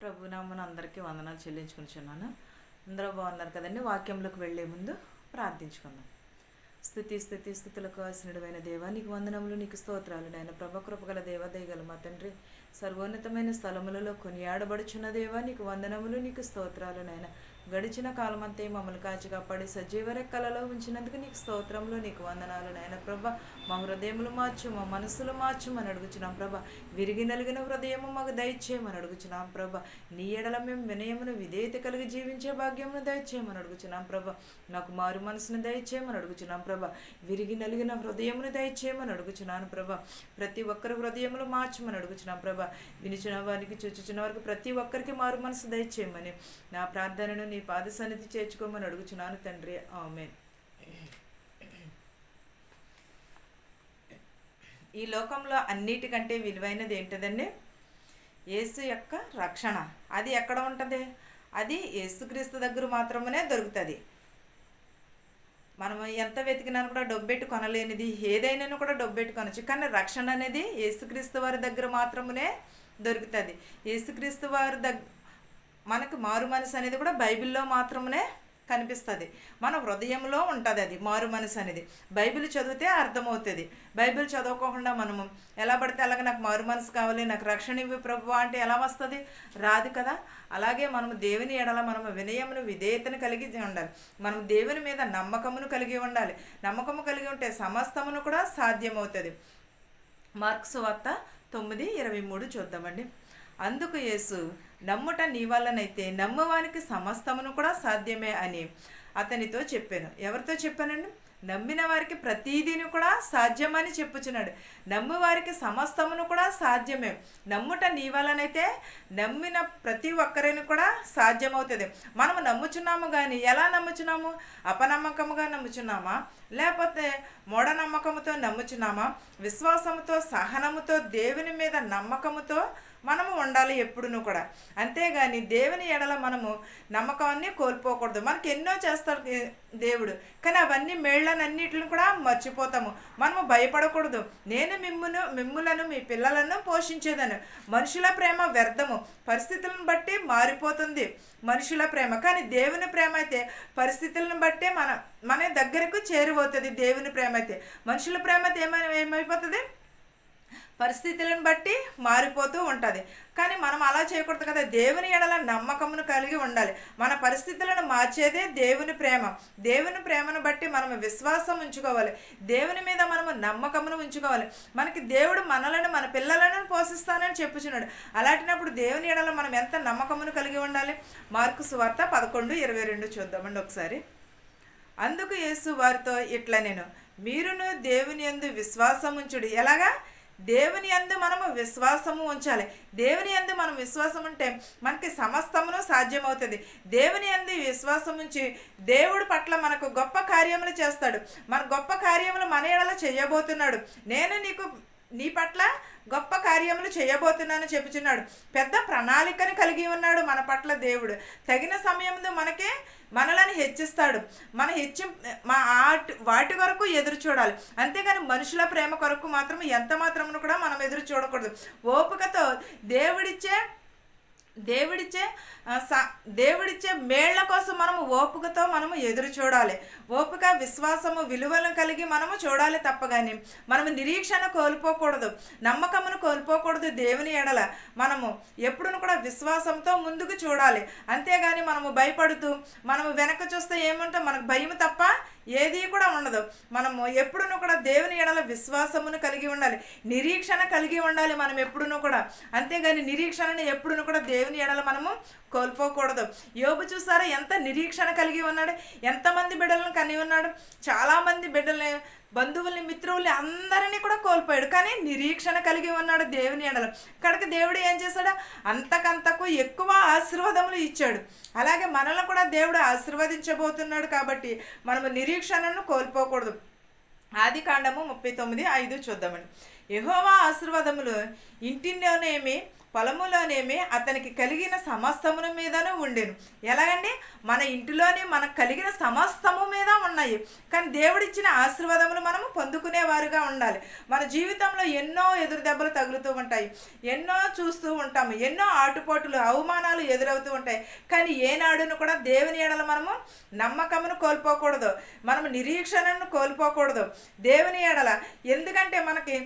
ప్రభునామన అందరికీ వందనాలు చెల్లించుకుంటున్నాను. అందరూ బాగున్నారు కదండి. వాక్యంలోకి వెళ్లే ముందు ప్రార్థించుకుందాం. స్థుతులకు ఆసనుడైన దేవా, నీకు వందనములు, నీకు స్తోత్రాలు. నాయన కృపగల దేవ, దయగల మా తండ్రి, సర్వోన్నతమైన స్థలములలో కొనియాడబడుచున్న దేవా, నీకు వందనములు, నీకు స్తోత్రాలు. నాయన గడిచిన కాలమంతే మమ్మల్ని కాచి కాపాడి సజీవ రెక్కలలో ఉంచినందుకు నీకు స్తోత్రములు, నీకు వందనాలు. నాయన ప్రభ, మా హృదయములు మార్చు, మా మనసులు మార్చుమని అడుగుచున్నాం ప్రభ. విరిగి నలిగిన హృదయము మాకు దయచేయమని అడుగుచున్నాం ప్రభ. నీ ఎడల మేము వినయమును విధేయత కలిగి జీవించే భాగ్యమును దయచేయమని అడుగుచున్నాం ప్రభ. నాకు మారు మనసును దయచేయమని అడుగుచున్నాం ప్రభ. విరిగి నలిగిన హృదయమును దయచేయమని అడుగుచున్నాను ప్రభ. ప్రతి ఒక్కరి హృదయములు మార్చమని అడుగుచున్నాం ప్రభ. వినిచిన వారికి, చూచుచున్న వారికి ప్రతి ఒక్కరికి మారు మనసు దయచేయమని నా ప్రార్థనను నీ పాద సన్నిధి చేర్చుకోమని అడుగుచున్నాను తండ్రి. ఆమేన్. ఈ లోకంలో అన్నిటికంటే విలువైనది ఏంటదండి? యేసు యొక్క రక్షణ. అది ఎక్కడ ఉంటుంది? అది యేసుక్రీస్తు దగ్గర మాత్రమే దొరుకుతుంది. మనం ఎంత వెతికినా కూడా డబ్బెట్టు కొనలేనిది ఏదైనా కూడా డబ్బెట్టు కొనచ్చు. కానీ రక్షణ అనేది యేసుక్రీస్తు వారి దగ్గర మాత్రమే దొరుకుతుంది. యేసుక్రీస్తు వారి మనకు మారు మనసు అనేది కూడా బైబిల్లో మాత్రమే కనిపిస్తుంది. మన హృదయంలో ఉంటుంది అది మారు మనసు అనేది. బైబిల్ చదివితే అర్థమవుతుంది. బైబిల్ చదవకుండా మనము ఎలా పడితే అలాగే నాకు మారు మనసు కావాలి, నాకు రక్షణ ఇవ్వు ప్రభువా అంటే ఎలా వస్తుంది? రాదు కదా. అలాగే మనము దేవుని ఎడల మనము వినయమును విధేయతను కలిగి ఉండాలి. మనం దేవుని మీద నమ్మకమును కలిగి ఉండాలి. నమ్మకము కలిగి ఉంటే సమస్తమును కూడా సాధ్యమవుతుంది. మార్కు సువార్త 9:23 చూద్దామండి. అందుకు యేసు, నమ్ముట నీ వల్లనైతే నమ్మవానికి సమస్తమును కూడా సాధ్యమే అని అతనితో చెప్పాను. ఎవరితో చెప్పానండి? నమ్మిన వారికి ప్రతీదీని కూడా సాధ్యమని చెప్పుచున్నాడు. నమ్ము వారికి సమస్తమును కూడా సాధ్యమే. నమ్ముట నీ వలనైతే నమ్మిన ప్రతి ఒక్కరిని కూడా సాధ్యమవుతుంది. మనము నమ్ముచున్నాము, కానీ ఎలా నమ్ముచున్నాము? అపనమ్మకముగా నమ్ముచున్నామా, లేకపోతే మూఢనమ్మకముతో నమ్ముచున్నామా? విశ్వాసముతో, సహనముతో, దేవుని మీద నమ్మకముతో మనము ఉండాలి ఎప్పుడునూ కూడా. అంతేగాని దేవుని ఎడల మనము నమ్మకాన్ని కోల్పోకూడదు. మనకి ఎన్నో చేస్తాడు దేవుడు, కానీ అవన్నీ మేళ్ళనన్నిటిని కూడా మర్చిపోతాము. మనము భయపడకూడదు. నేను మిమ్ములను మీ పిల్లలను పోషించేదను. మనుషుల ప్రేమ వ్యర్థము, పరిస్థితులను బట్టి మారిపోతుంది మనుషుల ప్రేమ. కానీ దేవుని ప్రేమ అయితే పరిస్థితులను బట్టే మన దగ్గరకు చేరిపోతుంది. దేవుని ప్రేమ అయితే, మనుషుల ప్రేమ అయితే ఏమైపోతుంది? పరిస్థితులను బట్టి మారిపోతూ ఉంటుంది. కానీ మనం అలా చేయకూడదు కదా. దేవుని ఎడల నమ్మకమును కలిగి ఉండాలి. మన పరిస్థితులను మార్చేదే దేవుని ప్రేమ. దేవుని ప్రేమను బట్టి మనం విశ్వాసం ఉంచుకోవాలి. దేవుని మీద మనము నమ్మకమును ఉంచుకోవాలి. మనకి దేవుడు మనలను, మన పిల్లలను పోషిస్తానని చెప్పుచున్నాడు. అలాంటినప్పుడు దేవుని ఎడల మనం ఎంత నమ్మకమును కలిగి ఉండాలి? మార్కు సువార్త 11:22 చూద్దామండి ఒకసారి. అందుకు యేసు వారితో ఇట్లా, నేను మీరును దేవుని యందు విశ్వాసం ఉంచుడు. ఎలాగా? దేవుని యందు మనము విశ్వాసము ఉంచాలి. దేవుని యందు మనం విశ్వాసం ఉంటే మనకి సమస్తమును సాధ్యమవుతుంది. దేవుని యందు విశ్వాసం ఉంచి దేవుడి పట్ల మనకు గొప్ప కార్యములు చేస్తాడు. మన గొప్ప కార్యములు మన ఎడల చేయబోతున్నాడు. నేను నీ పట్ల గొప్ప కార్యములు చేయబోతున్నాను చెప్పుచున్నాడు. పెద్ద ప్రణాళికను కలిగి ఉన్నాడు మన పట్ల దేవుడు. తగిన సమయంలో మనలను హెచ్చిస్తాడు. వాటి కొరకు ఎదురు చూడాలి. అంతేగాని మనుషుల ప్రేమ కొరకు మాత్రం ఎంత మాత్రమును కూడా మనం ఎదురు చూడకూడదు. ఓపికతో దేవుడిచ్చే మేళ్ల కోసం మనము ఓపికతో మనము ఎదురు చూడాలి. ఓపిక, విశ్వాసము, విలువలను కలిగి మనము చూడాలి తప్ప కానీ మనము నిరీక్షణ కోల్పోకూడదు, నమ్మకమును కోల్పోకూడదు. దేవుని ఎడల మనము ఎప్పుడును కూడా విశ్వాసంతో ముందుకు చూడాలి. అంతేగాని మనము భయపడుతూ మనము వెనక్కి చూస్తే ఏముంటే మనకు భయం తప్ప ఏది కూడా ఉండదు. మనము ఎప్పుడునూ కూడా దేవుని ఎడల విశ్వాసమును కలిగి ఉండాలి, నిరీక్షణ కలిగి ఉండాలి మనం ఎప్పుడునూ కూడా. అంతేగాని నిరీక్షణను ఎప్పుడునూ కూడా దేవుని ఎడల మనము కోల్పోకూడదు. యోబు చూసారా ఎంత నిరీక్షణ కలిగి ఉన్నాడు? ఎంతమంది బిడ్డలను కని ఉన్నాడు? చాలామంది బిడ్డల్ని, బంధువుల్ని, మిత్రుల్ని అందరినీ కూడా కోల్పోయాడు. కానీ నిరీక్షణ కలిగి ఉన్నాడు దేవుని ఎడల. కనుక దేవుడు ఏం చేశాడు? అంతకంతకు ఎక్కువ ఆశీర్వాదములు ఇచ్చాడు. అలాగే మనల్ని కూడా దేవుడు ఆశీర్వదించబోతున్నాడు. కాబట్టి మనము నిరీక్షణను కోల్పోకూడదు. ఆదికాండము 39:5 చూద్దామండి. యెహోవా ఆశీర్వాదములు ఇంటిలోనేమి పొలములోనేమి అతనికి కలిగిన సమస్తముల మీదను ఉండెను. ఎలాగండి? మన ఇంటిలోనే మనకు కలిగిన సమస్తము మీద ఉన్నాయి. కానీ దేవుడిచ్చిన ఆశీర్వాదములు మనము పొందుకునేవారుగా ఉండాలి. మన జీవితంలో ఎన్నో ఎదురు దెబ్బలు తగులుతూ ఉంటాయి, ఎన్నో చూస్తూ ఉంటాము, ఎన్నో ఆటుపోటులు అవమానాలు ఎదురవుతూ ఉంటాయి. కానీ ఏనాడును కూడా దేవుని ఎడల మనము నమ్మకమును కోల్పోకూడదు, మనము నిరీక్షణను కోల్పోకూడదు దేవుని ఎడల. ఎందుకంటే మనకి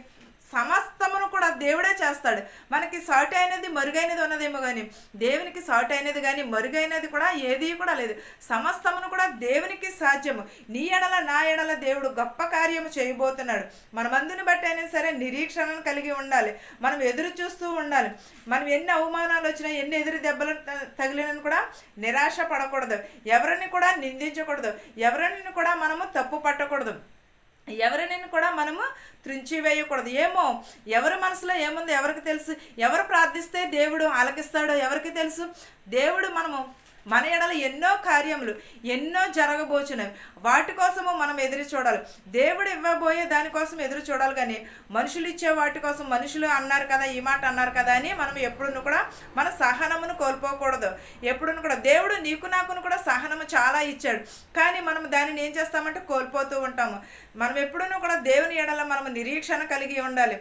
సమస్తమును కూడా దేవుడే చేస్తాడు. మనకి సాటి అయినది మరుగైనది ఉన్నదేమో కానీ దేవునికి సాటి అయినది కానీ మరుగైనది కూడా ఏది కూడా లేదు. సమస్తమును కూడా దేవునికి సాధ్యము. నీ ఎడల నా ఎడల దేవుడు గొప్ప కార్యము చేయబోతున్నాడు. మన మందుని బట్టి అయినా సరే నిరీక్షణను కలిగి ఉండాలి. మనం ఎదురు చూస్తూ ఉండాలి. మనం ఎన్ని అవమానాలు వచ్చినా, ఎన్ని ఎదురు దెబ్బలు తగిలినని కూడా నిరాశ పడకూడదు. ఎవరిని కూడా నిందించకూడదు, ఎవరిని కూడా మనము తప్పు పట్టకూడదు, ఎవరిని కూడా మనము త్రుంచివేయకూడదు. ఏమో ఎవరి మనసులో ఏముందో ఎవరికి తెలుసు? ఎవరు ప్రార్థిస్తే దేవుడు ఆలకిస్తాడో ఎవరికి తెలుసు? దేవుడు మన ఎడల ఎన్నో కార్యములు ఎన్నో జరగబోచున్నవి. వాటి కోసము మనం ఎదురు చూడాలి. దేవుడు ఇవ్వబోయే దానికోసం ఎదురు చూడాలి. కానీ మనుషులు ఇచ్చే వాటి కోసం, మనుషులు అన్నారు కదా, ఈ మాట అన్నారు కదా అని మనం ఎప్పుడూ కూడా మన సహనమును కోల్పోకూడదు. ఎప్పుడూ కూడా దేవుడు నీకు నాకును కూడా సహనము చాలా ఇచ్చాడు. కానీ మనం దానిని ఏం చేస్తామంటే కోల్పోతూ ఉంటాము. మనం ఎప్పుడూ కూడా దేవుని ఎడల మనము నిరీక్షణ కలిగి ఉండాలి.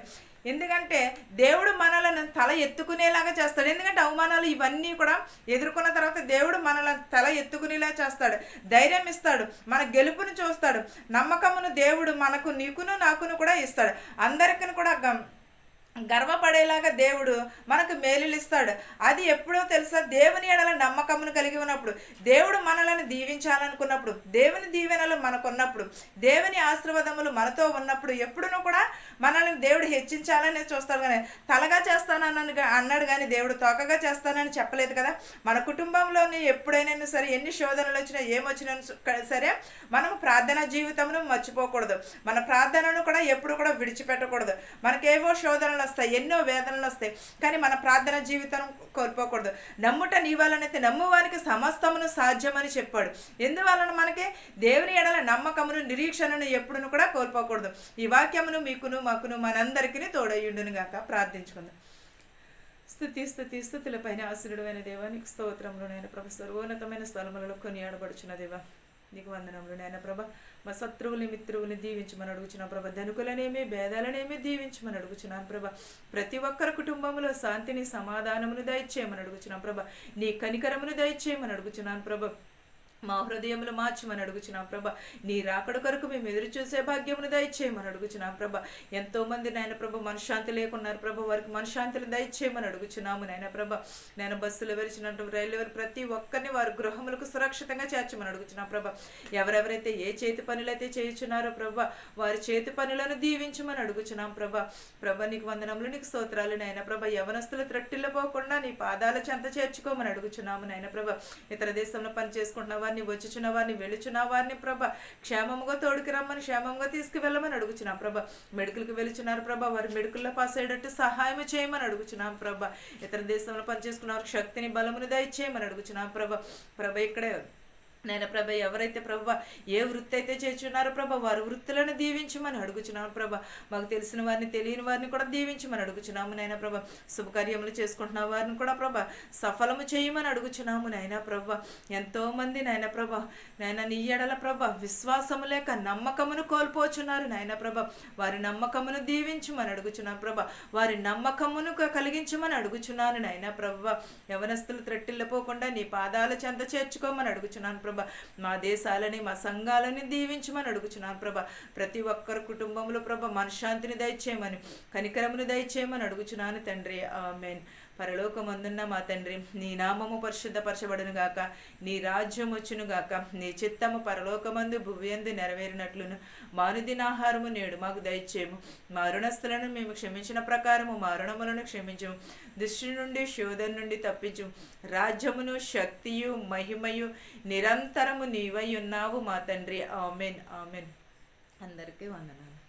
ఎందుకంటే దేవుడు మనలను తల ఎత్తుకునేలాగా చేస్తాడు. ఎందుకంటే అవమానాలు ఇవన్నీ కూడా ఎదుర్కొన్న తర్వాత దేవుడు మనలను తల ఎత్తుకునేలా చేస్తాడు, ధైర్యం ఇస్తాడు, మన గెలుపును చూస్తాడు, నమ్మకమును దేవుడు మనకు నీకును నాకును కూడా ఇస్తాడు. అందరికీ కూడా గర్వపడేలాగా దేవుడు మనకు మేలులు ఇస్తాడు. అది ఎప్పుడో తెలుసా? దేవుని ఎడల నమ్మకమును కలిగి ఉన్నప్పుడు, దేవుడు మనలను దీవించాలనుకున్నప్పుడు, దేవుని దీవెనలు మనకున్నప్పుడు, దేవుని ఆశీర్వాదములు మనతో ఉన్నప్పుడు ఎప్పుడునూ కూడా మనల్ని దేవుడు హెచ్చించాలని చూస్తాడు. కానీ తలగా చేస్తానని అన్నాడు, కానీ దేవుడు తోకగా చేస్తానని చెప్పలేదు కదా. మన కుటుంబంలోని ఎప్పుడైనా సరే ఎన్ని శోధనలు వచ్చినా ఏమొచ్చినా సరే మనము ప్రార్థనా జీవితమును మర్చిపోకూడదు. మన ప్రార్థనను కూడా ఎప్పుడు కూడా విడిచిపెట్టకూడదు. మనకేవో శోధనలు వస్తాయి, ఎన్నో వేదనలు వస్తాయి, కానీ మన ప్రార్థన జీవితం కోల్పోకూడదు. నమ్ముట నీ వలనైతే నమ్మువానికి సమస్తమును సాధ్యమని చెప్పాడు. ఎందువలన మనకి దేవుని ఎడల నమ్మకమును నిరీక్షణను ఎప్పుడును కూడా కోల్పోకూడదు. ఈ వాక్యమును మీకును మాకును మనందరికీ తోడయ్యుండును గాక. ప్రార్థించుకుందాం. స్తుతుల పైన ఆశీనుడైన దేవానికి స్తోత్రములు నాయన ప్రభ. సర్వోన్నతమైన స్థలములలో కొనియాడబడుచున్న దేవా నీకు వందనములు నాయన ప్రభ. మా శత్రువుని మిత్రువుని దీవించమని అడుగుచున్నాం ప్రభ. ధనుకులనేమి భేదాలనేమి దీవించమని అడుగుచున్నాను ప్రభ. ప్రతి ఒక్కరి కుటుంబంలో శాంతిని సమాధానమును దయచేయమని అడుగుచున్నాం ప్రభ. నీ కనికరమును దయచేయమని అడుగుచున్నాను ప్రభ. మా హృదయములు మార్చమని అడుగుచున్నాం ప్రభ. నీ రాకడ కొరకు మేము ఎదురు చూసే భాగ్యమును దయచేయమని అడుగుచున్నాం ప్రభ. ఎంతోమంది నాయన ప్రభ మనశ్శాంతి లేకున్నారు ప్రభ, వారికి మనశ్శాంతిని దయచేయమని అడుగుచున్నాము నాయన ప్రభ. నేను బస్సులు వెలిచినట్టు రైలు ప్రతి ఒక్కరిని వారి గృహములకు సురక్షితంగా చేర్చమని అడుగుచున్నాం ప్రభ. ఎవరెవరైతే ఏ చేతి పనులైతే చేయుచున్నారో ప్రభ, వారి చేతి పనులను దీవించమని అడుగుచున్నాం ప్రభ. ప్రభ నీకు వందనములు, నీకు స్తోత్రాలు నాయన ప్రభ. యవనస్తులు త్రట్టిల్లిపోకుండా నీ పాదాల చెంత చేర్చుకోమని అడుగుచున్నాము నాయన ప్రభ. ఇతర దేశంలో పని చేసుకుంటున్న వారిని, వచ్చుచున్న వారిని, వెళుచున్న వారిని ప్రభ క్షేమముగా తోడుకి రమ్మని, క్షేమంగా తీసుకువెళ్ళమని అడుగుచున్నాం ప్రభ. మెడికల్కి వెళుచున్నారు ప్రభ, వారి మెడికల్లో పాస్ అయ్యేటట్టు సహాయం చేయమని అడుగుచున్నాం ప్రభ. ఇతర దేశంలో పనిచేసుకున్న వారికి శక్తిని బలమును దయచేయమని అడుగుచున్నాం ప్రభ. ప్రభ ఇక్కడే నేను ప్రభ ఎవరైతే ప్రభ ఏ వృత్తి అయితే చేస్తున్నారో ప్రభ, వారి వృత్తులను దీవించమని అడుగుచున్నాము ప్రభ. మాకు తెలిసిన వారిని తెలియని వారిని కూడా దీవించమని అడుగుచున్నాము నాయన ప్రభ. శుభకార్యములు చేసుకుంటున్న వారిని కూడా ప్రభ సఫలము చేయమని అడుగుచున్నాము నాయన ప్రభ. ఎంతోమంది నాయన ప్రభ నాయన నీ ఎడల ప్రభ విశ్వాసము లేక నమ్మకమును కోల్పోచున్నారు నాయన ప్రభ. వారి నమ్మకమును దీవించమని అడుగుచున్నాం ప్రభ. వారి నమ్మకమును కలిగించమని అడుగుచున్నాను నాయన ప్రభ. యవనస్తులు త్రట్టిల్లిపోకుండా నీ పాదాల చెంత చేర్చుకోమని అడుగుచున్నాను ప్రభ. మా దేశాలని, మా సంఘాలని దీవించమని అడుగుచున్నాను ప్రభ. ప్రతి ఒక్కరి కుటుంబంలో ప్రభ మనశ్శాంతిని దయచేయమని, కనికరమును దయచేయమని అడుగుచున్నాను తండ్రి. ఆమేన్. పరలోకమందున్న మా తండ్రి, నీ నామము పరిశుద్ధపరచబడును గాక, నీ రాజ్యం వచ్చును గాక, నీ చిత్తము పరలోకమందు భువియందు నెరవేరినట్లును మా అనుదినాహారము నేడు మాకు దయచేయము. మా రుణస్థులను మేము క్షమించిన ప్రకారము మా రుణములను క్షమించము. దృష్టి నుండి, శోధన నుండి తప్పించు. రాజ్యమును, శక్తియు, మహిమయు నిరంతరము నీవై ఉన్నావు మా తండ్రి. ఆమెన్. ఆమెన్. అందరికీ వందనాలు.